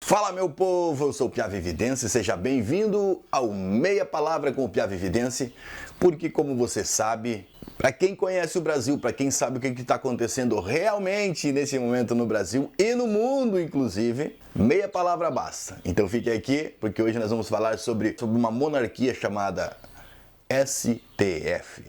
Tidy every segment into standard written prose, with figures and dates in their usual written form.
Fala meu povo, eu sou o Piave Vidense, seja bem-vindo ao Meia Palavra com o Piave Vidense, porque como você sabe, para quem conhece o Brasil, para quem sabe o que está acontecendo realmente nesse momento no Brasil e no mundo inclusive, meia palavra basta. Então fique aqui, porque hoje nós vamos falar sobre uma monarquia chamada STF.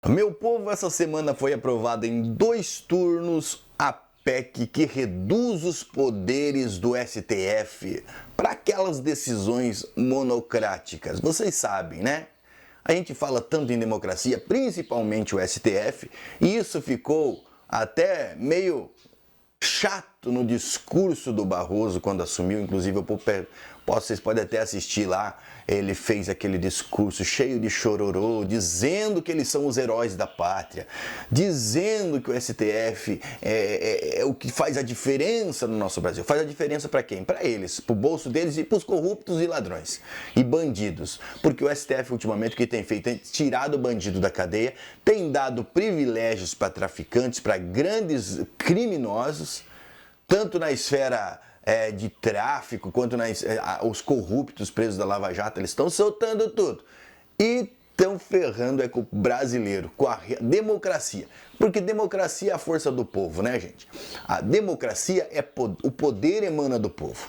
Meu povo, essa semana foi aprovada em 2 turnos a PEC que reduz os poderes do STF para aquelas decisões monocráticas. Vocês sabem, né? A gente fala tanto em democracia, principalmente o STF, e isso ficou até meio chato no discurso do Barroso quando assumiu. Inclusive, vocês podem até assistir lá, ele fez aquele discurso cheio de chororô, dizendo que eles são os heróis da pátria, dizendo que o STF é o que faz a diferença no nosso Brasil. Faz a diferença para quem? Para eles, para o bolso deles e para os corruptos e ladrões e bandidos. Porque o STF, ultimamente, o que tem feito é tirado o bandido da cadeia, tem dado privilégios para traficantes, para grandes criminosos, tanto na esfera de tráfico, quanto os corruptos presos da Lava Jato, eles estão soltando tudo. E estão ferrando com o brasileiro, com a democracia. Porque democracia é a força do povo, né, gente? A democracia o poder emana do povo.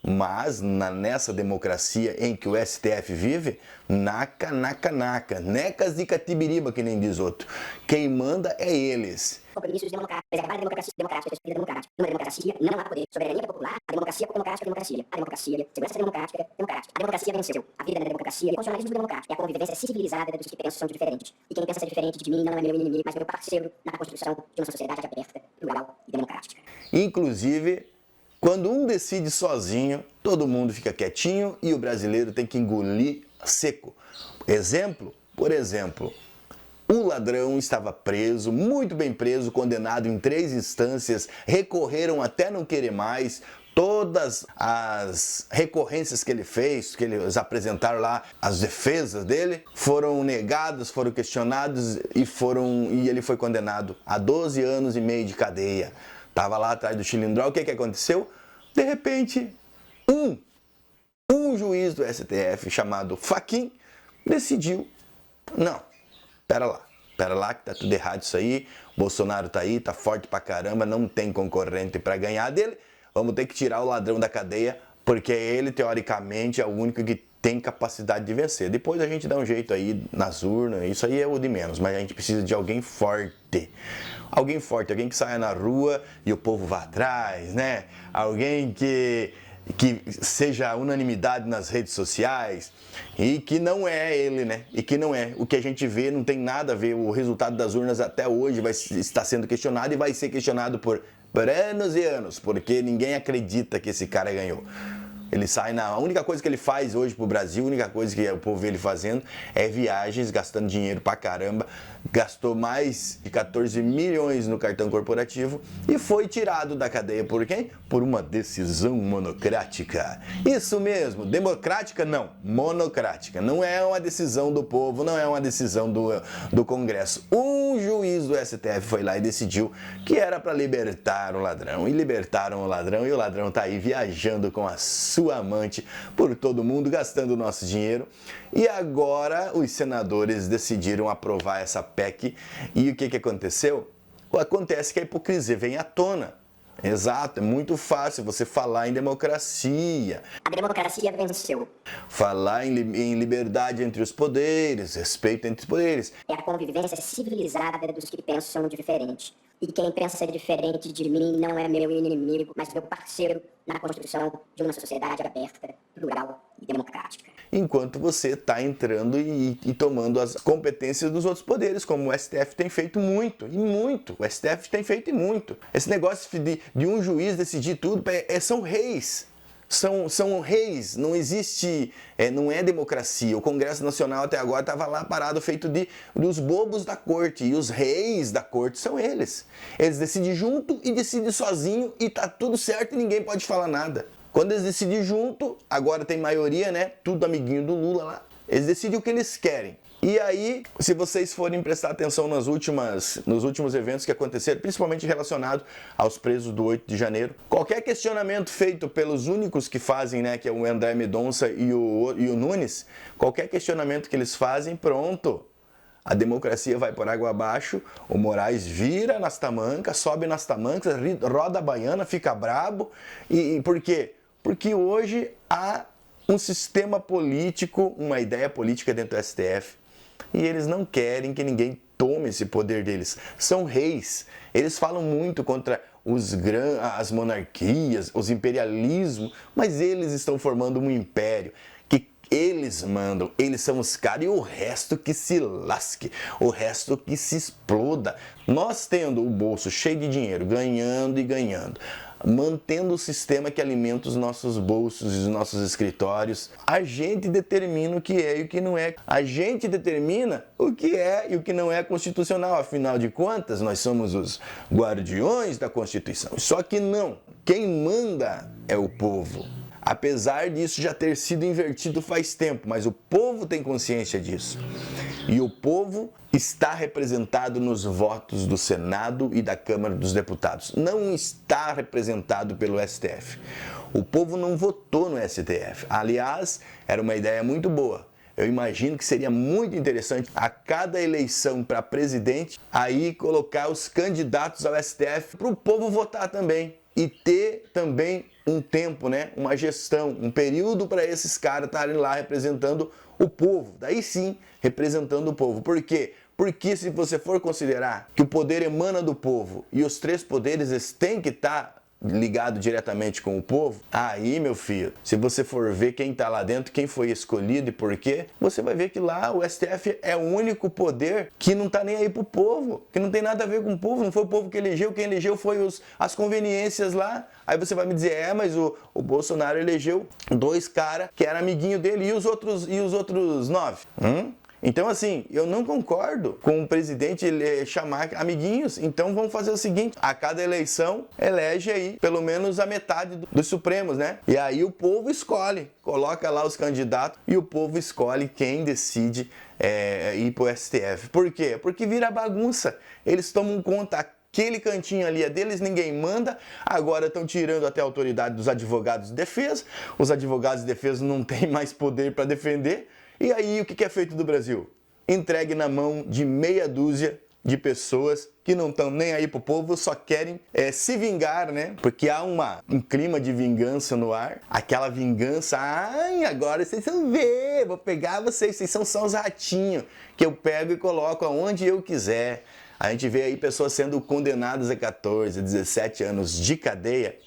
Mas nessa democracia em que o STF vive, naca, necas e catibiriba, que nem diz outro. Quem manda é eles. Compromissos democráticos, preservar a democracia democrática. Numa democracia não há poder. Soberania popular, a democracia democrática, democracia. A democracia, segurança democrática, democrática. A democracia venceu. A vida na democracia e o funcionalismo democrático. É a convivência civilizada dos que pensam diferentes. E quem pensa ser diferente de mim não é meu inimigo, mas meu parceiro na construção de uma sociedade aberta, plural e democrática. Inclusive, quando um decide sozinho, todo mundo fica quietinho e o brasileiro tem que engolir seco. Por exemplo, o ladrão estava preso, muito bem preso, condenado em 3 instâncias, recorreram até não querer mais. Todas as recorrências que ele fez, que eles apresentaram lá, as defesas dele, foram negadas, foram questionadas e ele foi condenado a 12 anos e meio de cadeia. Estava lá atrás do cilindrol. O que aconteceu? De repente, um juiz do STF chamado Fachin decidiu: não, pera lá que tá tudo errado isso aí, Bolsonaro tá aí, tá forte pra caramba, não tem concorrente para ganhar dele, vamos ter que tirar o ladrão da cadeia, porque ele, teoricamente, é o único que tem capacidade de vencer. Depois a gente dá um jeito aí nas urnas, isso aí é o de menos, mas a gente precisa de alguém forte. Alguém forte, alguém que saia na rua e o povo vá atrás, né? Alguém que seja unanimidade nas redes sociais e que não é ele, né? E que não é. O que a gente vê não tem nada a ver. O resultado das urnas até hoje está sendo questionado e vai ser questionado por anos e anos, porque ninguém acredita que esse cara ganhou. Ele sai a única coisa que ele faz hoje pro Brasil, a única coisa que o povo vê ele fazendo é viagens, gastando dinheiro pra caramba. Gastou mais de 14 milhões no cartão corporativo e foi tirado da cadeia por quem? Por uma decisão monocrática. Isso mesmo, democrática não, monocrática. Não é uma decisão do povo, não é uma decisão do Congresso. Um juiz do STF foi lá e decidiu que era para libertar o ladrão. E libertaram o ladrão e o ladrão tá aí viajando com a sua amante por todo mundo, gastando o nosso dinheiro. E agora os senadores decidiram aprovar essa PEC. E o que aconteceu? Acontece que a hipocrisia vem à tona. Exato, é muito fácil você falar em democracia. A democracia venceu. Falar em liberdade entre os poderes, respeito entre os poderes. É a convivência civilizada dos que pensam diferente. E quem pensa ser diferente de mim não é meu inimigo, mas meu parceiro na construção de uma sociedade aberta, plural e democrática. Enquanto você está entrando e tomando as competências dos outros poderes, como o STF tem feito muito, e muito. O STF tem feito e muito. Esse negócio de um juiz decidir tudo, são reis. São reis, não existe, não é democracia. O Congresso Nacional até agora estava lá parado, feito dos bobos da corte, e os reis da corte são eles. Eles decidem junto e decidem sozinho e tá tudo certo e ninguém pode falar nada. Quando eles decidem junto, agora tem maioria, né? Tudo amiguinho do Lula lá. Eles decidem o que eles querem. E aí, se vocês forem prestar atenção nos últimos eventos que aconteceram, principalmente relacionado aos presos do 8 de janeiro, qualquer questionamento feito pelos únicos que fazem, né, que é o André Mendonça e o Nunes, qualquer questionamento que eles fazem, pronto. A democracia vai por água abaixo, o Moraes vira nas tamancas, sobe nas tamancas, roda a baiana, fica brabo. E por quê? Porque hoje há um sistema político, uma ideia política dentro do STF, e eles não querem que ninguém tome esse poder deles. São reis. Eles falam muito contra as monarquias, os imperialismos, mas eles estão formando um império que eles mandam, eles são os caras, e o resto que se lasque, o resto que se exploda. Nós tendo o bolso cheio de dinheiro, ganhando e ganhando, mantendo o sistema que alimenta os nossos bolsos e os nossos escritórios, a gente determina o que é e o que não é. A gente determina o que é e o que não é constitucional. Afinal de contas, nós somos os guardiões da Constituição. Só que não. Quem manda é o povo. Apesar disso já ter sido invertido faz tempo, mas o povo tem consciência disso. E o povo está representado nos votos do Senado e da Câmara dos Deputados. Não está representado pelo STF. O povo não votou no STF. Aliás, era uma ideia muito boa. Eu imagino que seria muito interessante a cada eleição para presidente aí colocar os candidatos ao STF para o povo votar também. E ter também um tempo, né, uma gestão, um período para esses caras estarem lá representando o povo. Daí sim, representando o povo. Por quê? Porque se você for considerar que o poder emana do povo e os três poderes eles têm que estar ligado diretamente com o povo, aí, meu filho, se você for ver quem está lá dentro, quem foi escolhido e por quê, você vai ver que lá o STF é o único poder que não está nem aí pro povo, que não tem nada a ver com o povo, não foi o povo que elegeu, quem elegeu foi as conveniências lá. Aí você vai me dizer, mas o Bolsonaro elegeu dois caras que eram amiguinho dele e os outros 9? Então, assim, eu não concordo com o presidente chamar amiguinhos. Então, vamos fazer o seguinte, a cada eleição, elege aí pelo menos a metade dos Supremos, né? E aí o povo escolhe, coloca lá os candidatos e o povo escolhe quem decide ir pro STF. Por quê? Porque vira bagunça. Eles tomam conta. Aquele cantinho ali é deles, ninguém manda. Agora estão tirando até a autoridade dos advogados de defesa. Os advogados de defesa não têm mais poder para defender. E aí, o que é feito do Brasil? Entregue na mão de meia dúzia de pessoas que não estão nem aí pro povo, só querem se vingar, né? Porque há um clima de vingança no ar. Aquela vingança, agora vocês vão ver, vou pegar vocês são só os ratinhos que eu pego e coloco aonde eu quiser. A gente vê aí pessoas sendo condenadas a 14, 17 anos de cadeia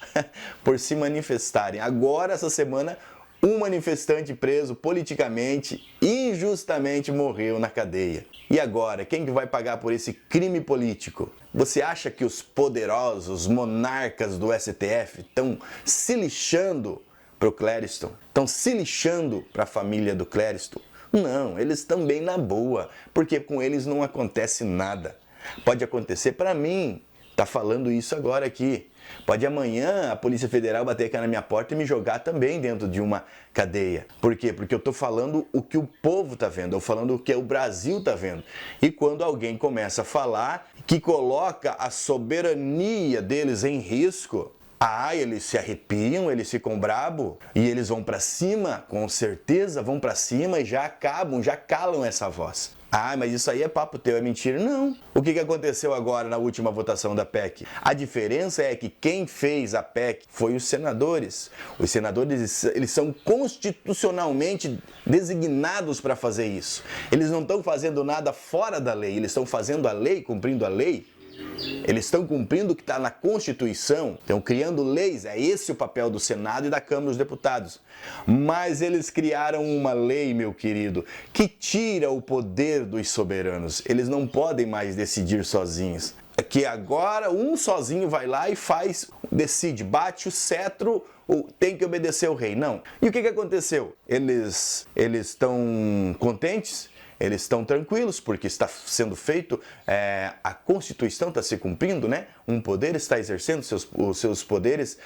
por se manifestarem. Agora, essa semana, um manifestante preso politicamente, injustamente morreu na cadeia. E agora, quem que vai pagar por esse crime político? Você acha que os poderosos monarcas do STF estão se lixando para o Clériston? Estão se lixando para a família do Clériston? Não, eles estão bem na boa, porque com eles não acontece nada. Pode acontecer para mim, tá falando isso agora aqui. Pode amanhã a Polícia Federal bater aqui na minha porta e me jogar também dentro de uma cadeia. Por quê? Porque eu estou falando o que o povo está vendo, eu estou falando o que o Brasil está vendo. E quando alguém começa a falar que coloca a soberania deles em risco, eles se arrepiam, eles ficam brabos e eles vão para cima, com certeza vão para cima e já acabam, já calam essa voz. Mas isso aí é papo teu, é mentira. Não. O que aconteceu agora na última votação da PEC? A diferença é que quem fez a PEC foi os senadores. Os senadores, eles são constitucionalmente designados para fazer isso. Eles não estão fazendo nada fora da lei, eles estão fazendo a lei, cumprindo a lei. Eles estão cumprindo o que está na Constituição, estão criando leis, é esse o papel do Senado e da Câmara dos Deputados. Mas eles criaram uma lei, meu querido, que tira o poder dos soberanos. Eles não podem mais decidir sozinhos. Que agora um sozinho vai lá e decide, bate o cetro, tem que obedecer ao rei. Não. E o que aconteceu? Eles estão contentes? eles estão tranquilos porque está sendo feito, a Constituição está se cumprindo, né? Um poder está exercendo os seus poderes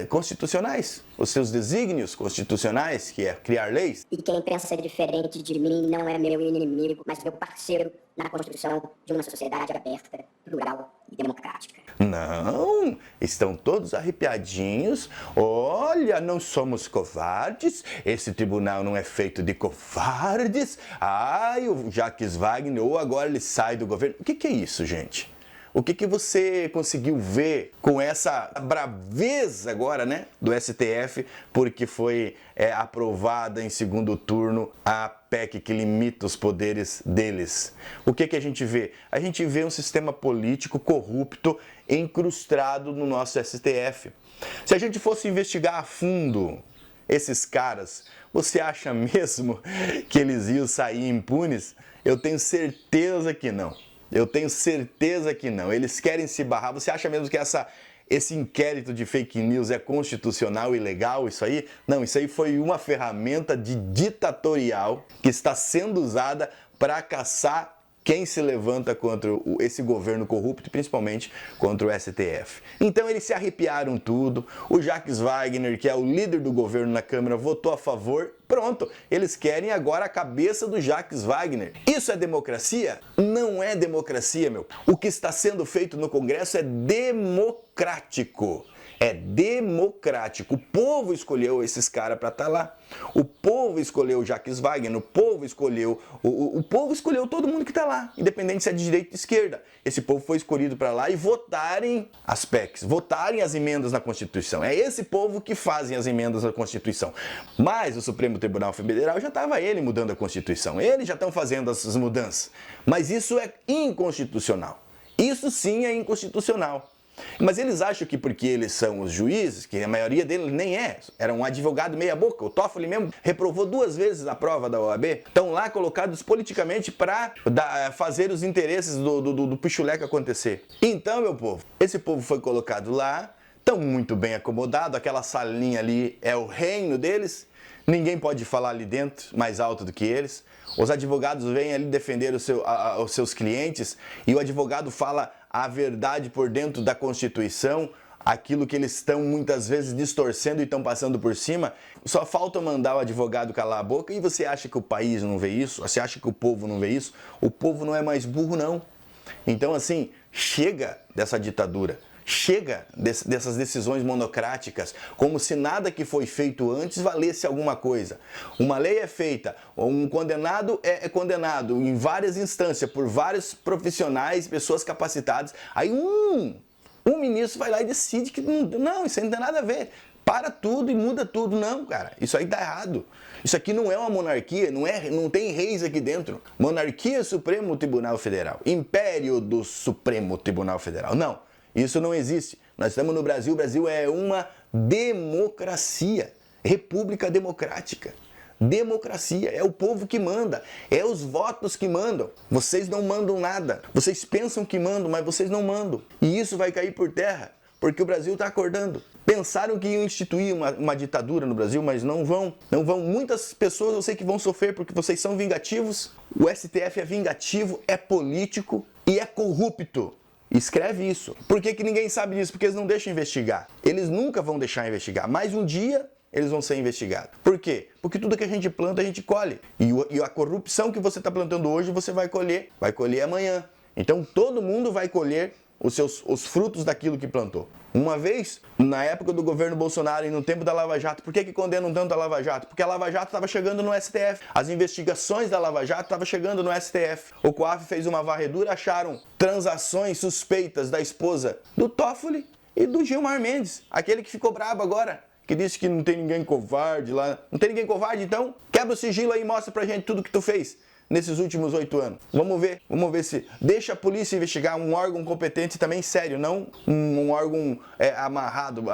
constitucionais, os seus desígnios constitucionais, que é criar leis. E quem pensa ser diferente de mim não é meu inimigo, mas meu parceiro na construção de uma sociedade aberta, plural e democrática. Não, estão todos arrepiadinhos. Olha, não somos covardes, esse tribunal não é feito de covardes. Ai, o Jacques Wagner, ou agora ele sai do governo. O que é isso, gente? O que você conseguiu ver com essa braveza agora, né, do STF, porque foi aprovada em segundo turno a PEC que limita os poderes deles? O que a gente vê? A gente vê um sistema político corrupto incrustado no nosso STF. Se a gente fosse investigar a fundo esses caras, você acha mesmo que eles iam sair impunes? Eu tenho certeza que não. Eu tenho certeza que não. Eles querem se barrar. Você acha mesmo que esse inquérito de fake news é constitucional e legal, isso aí? Não, isso aí foi uma ferramenta ditatorial que está sendo usada para caçar quem se levanta contra esse governo corrupto, principalmente contra o STF. Então eles se arrepiaram tudo, o Jacques Wagner, que é o líder do governo na Câmara, votou a favor, pronto, eles querem agora a cabeça do Jacques Wagner. Isso é democracia? Não é democracia, meu. O que está sendo feito no Congresso é democrático. É democrático. O povo escolheu esses caras para estar lá. O povo escolheu o Jacques Wagner, o povo escolheu o povo escolheu todo mundo que está lá, independente se é de direita ou de esquerda. Esse povo foi escolhido para lá e votarem as PECs, votarem as emendas na Constituição. É esse povo que fazem as emendas na Constituição. Mas o Supremo Tribunal Federal já estava ele mudando a Constituição. Eles já estão fazendo essas mudanças. Mas isso é inconstitucional. Isso sim é inconstitucional. Mas eles acham que porque eles são os juízes, que a maioria deles nem era um advogado meia boca, o Toffoli mesmo reprovou 2 vezes a prova da OAB, estão lá colocados politicamente para fazer os interesses do pichuleco acontecer. Então, meu povo, esse povo foi colocado lá, estão muito bem acomodados, aquela salinha ali é o reino deles, ninguém pode falar ali dentro mais alto do que eles. Os advogados vêm ali defender os seus clientes e o advogado fala a verdade por dentro da Constituição, aquilo que eles estão muitas vezes distorcendo e estão passando por cima. Só falta mandar o advogado calar a boca e você acha que o país não vê isso? Você acha que o povo não vê isso? O povo não é mais burro, não. Então, assim, chega dessa ditadura. Chega dessas decisões monocráticas, como se nada que foi feito antes valesse alguma coisa. Uma lei é feita, um condenado é condenado em várias instâncias, por vários profissionais, pessoas capacitadas. Aí um ministro vai lá e decide que não, isso aí não tem nada a ver. Para tudo e muda tudo. Não, cara, isso aí tá errado. Isso aqui não é uma monarquia, não tem reis aqui dentro. Monarquia Supremo Tribunal Federal, Império do Supremo Tribunal Federal. Não. Isso não existe. Nós estamos no Brasil, o Brasil é uma democracia, república democrática. Democracia, é o povo que manda, é os votos que mandam. Vocês não mandam nada. Vocês pensam que mandam, mas vocês não mandam. E isso vai cair por terra, porque o Brasil está acordando. Pensaram que iam instituir uma ditadura no Brasil, mas não vão. Não vão. Muitas pessoas eu sei que vão sofrer porque vocês são vingativos. O STF é vingativo, é político e é corrupto. Escreve isso. Por que ninguém sabe disso? Porque eles não deixam investigar. Eles nunca vão deixar investigar. Mas um dia eles vão ser investigados. Por quê? Porque tudo que a gente planta, a gente colhe. E a corrupção que você está plantando hoje, você vai colher amanhã. Então todo mundo vai colher os frutos daquilo que plantou. Uma vez, na época do governo Bolsonaro e no tempo da Lava Jato, por que condenam tanto a Lava Jato? Porque a Lava Jato estava chegando no STF. As investigações da Lava Jato estavam chegando no STF. O COAF fez uma varredura, acharam transações suspeitas da esposa do Toffoli e do Gilmar Mendes, aquele que ficou brabo agora, que disse que não tem ninguém covarde lá. Não tem ninguém covarde, então quebra o sigilo aí e mostra pra gente tudo que tu fez nesses últimos 8 anos. Vamos ver se deixa a polícia investigar, um órgão competente também sério, não um órgão amarrado.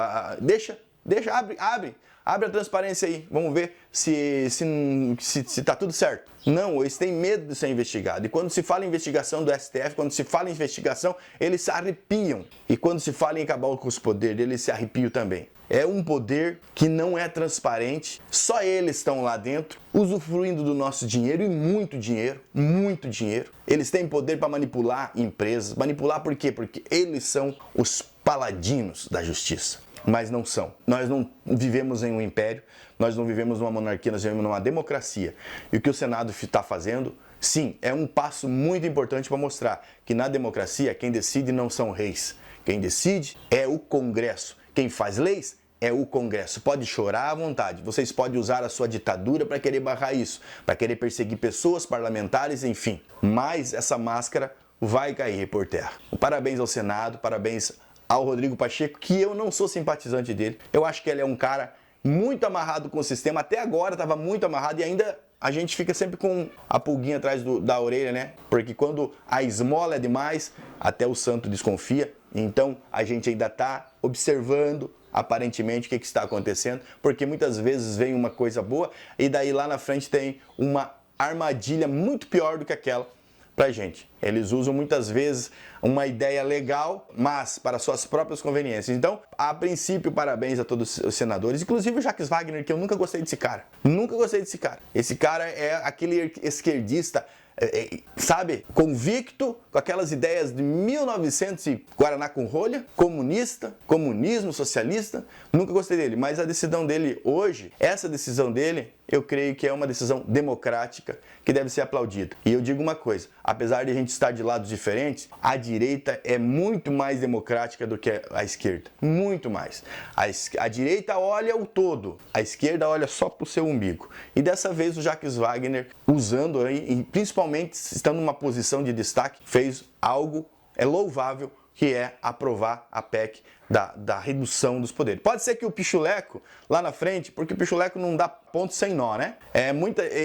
Deixa, abre a transparência aí. Vamos ver se tá tudo certo. Não, eles têm medo de ser investigado. E quando se fala em investigação do STF, quando se fala em investigação, eles se arrepiam. E quando se fala em acabar com os poderes, eles se arrepiam também. É um poder que não é transparente, só eles estão lá dentro, usufruindo do nosso dinheiro e muito dinheiro, muito dinheiro. Eles têm poder para manipular empresas. Manipular por quê? Porque eles são os paladinos da justiça. Mas não são. Nós não vivemos em um império, nós não vivemos numa monarquia, nós vivemos numa democracia. E o que o Senado está fazendo, sim, é um passo muito importante para mostrar que na democracia quem decide não são reis. Quem decide é o Congresso. Quem faz leis é o Congresso. Pode chorar à vontade. Vocês podem usar a sua ditadura para querer barrar isso, para querer perseguir pessoas, parlamentares, enfim. Mas essa máscara vai cair por terra. Parabéns ao Senado, parabéns ao Rodrigo Pacheco, que eu não sou simpatizante dele. Eu acho que ele é um cara muito amarrado com o sistema. Até agora estava muito amarrado e ainda a gente fica sempre com a pulguinha atrás da orelha, né? Porque quando a esmola é demais, até o santo desconfia. Então a gente ainda está observando aparentemente o que está acontecendo, porque muitas vezes vem uma coisa boa e daí lá na frente tem uma armadilha muito pior do que aquela pra gente. Eles usam muitas vezes uma ideia legal, mas para suas próprias conveniências. Então, a princípio, parabéns a todos os senadores, inclusive o Jacques Wagner, que eu nunca gostei desse cara. Nunca gostei desse cara. Esse cara é aquele esquerdista, sabe, convicto, com aquelas ideias de 1900 e Guaraná com rolha, comunista, comunismo, socialista. Nunca gostei dele, mas a decisão dele hoje, essa decisão dele, eu creio que é uma decisão democrática que deve ser aplaudida. E eu digo uma coisa, apesar de a gente estar de lados diferentes, a direita é muito mais democrática do que a esquerda. Muito mais. A direita olha o todo, a esquerda olha só para o seu umbigo. E dessa vez o Jacques Wagner, usando aí, e principalmente estando numa posição de destaque, fez algo louvável, que é aprovar a PEC da redução dos poderes. Pode ser que o pichuleco lá na frente, porque o pichuleco não dá ponto sem nó, né?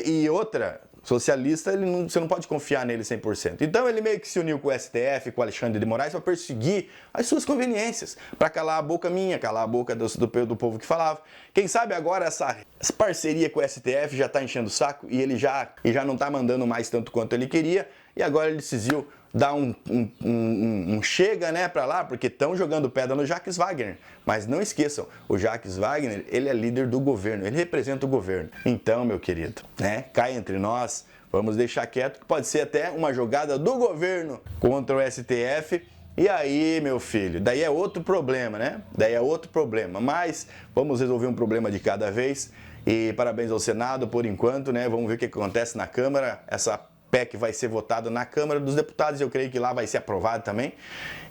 E outra, socialista, você não pode confiar nele 100%. Então ele meio que se uniu com o STF, com o Alexandre de Moraes, para perseguir as suas conveniências, para calar a boca minha, calar a boca do povo que falava. Quem sabe agora essa parceria com o STF já está enchendo o saco e ele já não está mandando mais tanto quanto ele queria, e agora ele decidiu dar um chega, né, para lá, porque estão jogando pedra no Jacques Wagner. Mas não esqueçam, o Jacques Wagner, ele é líder do governo, ele representa o governo. Então, meu querido, né, cá entre nós, vamos deixar quieto, que pode ser até uma jogada do governo contra o STF. E aí, meu filho, daí é outro problema, né? Daí é outro problema. Mas vamos resolver um problema de cada vez. E parabéns ao Senado por enquanto, né? Vamos ver o que acontece na Câmara. Essa PEC vai ser votada na Câmara dos Deputados, eu creio que lá vai ser aprovado também.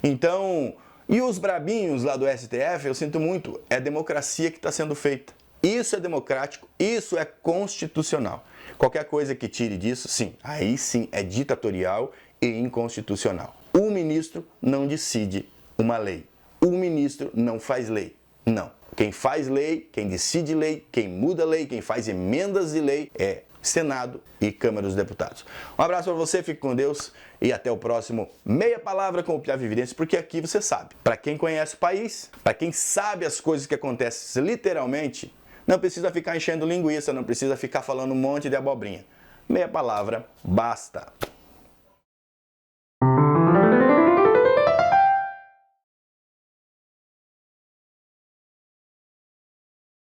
Então, e os brabinhos lá do STF, eu sinto muito, é democracia que está sendo feita. Isso é democrático, isso é constitucional. Qualquer coisa que tire disso, sim, aí sim é ditatorial e inconstitucional. O ministro não decide uma lei. O ministro não faz lei. Não. Quem faz lei, quem decide lei, quem muda lei, quem faz emendas de lei é Senado e Câmara dos Deputados. Um abraço para você, fique com Deus e até o próximo Meia Palavra com o Piave Evidência, porque aqui você sabe, para quem conhece o país, para quem sabe as coisas que acontecem literalmente, não precisa ficar enchendo linguiça, não precisa ficar falando um monte de abobrinha. Meia palavra, basta.